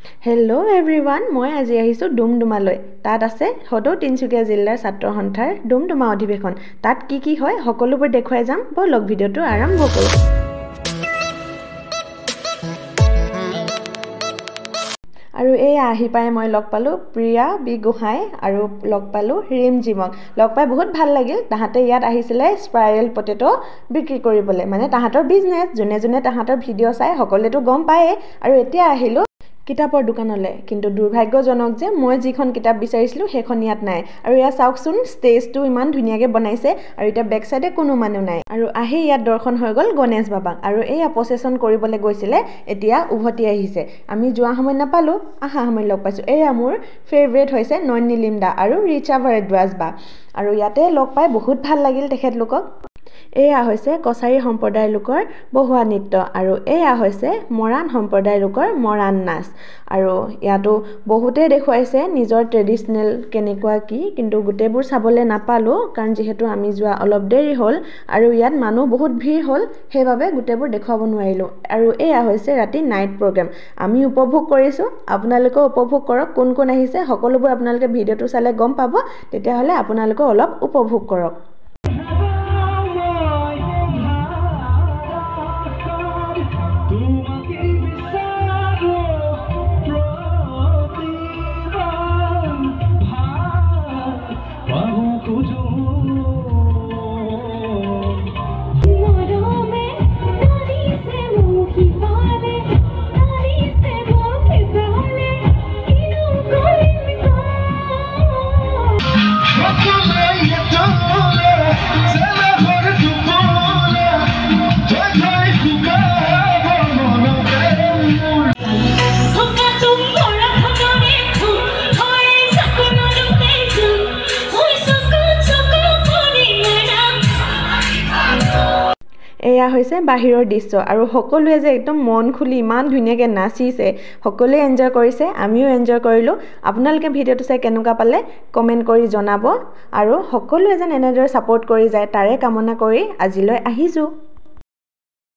Hello' everyone, মই আজি আহিছোঁ ডুমডুমালৈ। তাত আছে সদৌ তিনিচুকীয়া জিলাৰ ছাত্ৰ সন্থাৰ ডুমডুমা অধিৱেশন। তাত কি হয় সকলোবোৰ দেখুৱাই যাম। ব'লক ভিডিঅ'টো আৰম্ভ কৰোঁ। আৰু এয়া আহি পাই মই লগ পালোঁ প্ৰিয়া বি গোহাঁই আৰু লগ পালোঁ ৰিমজিমক। লগ পাই বহুত ভাল লাগিল। তাহাঁতে ইয়াত আহিছিলে স্পাইৰেল পটেটো বিক্ৰী কৰিবলৈ, মানে তাহাঁতৰ বিজনেছ। যোনে যোনে তাহাঁতৰ ভিডিঅ' চাই সকলোৱেতো গম পায়েই। আৰু এতিয়া আহিলোঁ কিতাপৰ দোকানলৈ, কিন্তু দুৰ্ভাগ্যজনক যে মই যিখন কিতাপ বিচাৰিছিলোঁ সেইখন ইয়াত নাই। আৰু ইয়াত চাওকচোন, ষ্টেজটো ইমান ধুনীয়াকৈ বনাইছে আৰু এতিয়া বেক চাইডে কোনো মানুহ নাই। আৰু আহি ইয়াত দৰ্শন হৈ গ'ল গণেশ বাবাক। আৰু এয়া প্ৰচেছন কৰিবলৈ গৈছিলে, এতিয়া উভতি আহিছে। আমি যোৱা সময় নাপালোঁ, অহা সময় লগ পাইছোঁ। এয়া মোৰ ফেভৰেট হৈছে নয়ন নীলিমদা আৰু ৰিচা ভৰদ্বাজ বা। আৰু ইয়াতে লগ পাই বহুত ভাল লাগিল তেখেতলোকক। এয়া হৈছে কছাৰী সম্প্ৰদায়ৰ লোকৰ বহুৱা নৃত্য, আৰু এয়া হৈছে মৰাণ সম্প্ৰদায়ৰ লোকৰ মৰাণ নাচ। আৰু ইয়াতো বহুতেই দেখুৱাইছে নিজৰ ট্ৰেডিশ্যনেল কেনেকুৱা কি, কিন্তু গোটেইবোৰ চাবলৈ নাপালোঁ, কাৰণ যিহেতু আমি যোৱা অলপ দেৰি হ'ল আৰু ইয়াত মানুহ বহুত ভিৰ হ'ল, সেইবাবে গোটেইবোৰ দেখুৱাব নোৱাৰিলোঁ। আৰু এয়া হৈছে ৰাতি নাইট প্ৰগ্ৰেম। আমি উপভোগ কৰিছোঁ, আপোনালোকেও উপভোগ কৰক। কোন কোন আহিছে সকলোবোৰ আপোনালোকে ভিডিঅ'টো চালে গম পাব। তেতিয়াহ'লে আপোনালোকেও অলপ উপভোগ কৰক। এয়া হৈছে বাহিৰৰ দৃশ্য, আৰু সকলোৱে যে একদম মন খুলি ইমান ধুনীয়াকৈ নাচিছে, সকলোৱে এনজয় কৰিছে, আমিও এনজয় কৰিলোঁ। আপোনালোকে ভিডিঅ'টো চাই কেনেকুৱা পালে কমেণ্ট কৰি জনাব, আৰু সকলোৱে যেন এনেদৰে ছাপোৰ্ট কৰি যায় তাৰে কামনা কৰি আজিলৈ আহিছোঁ।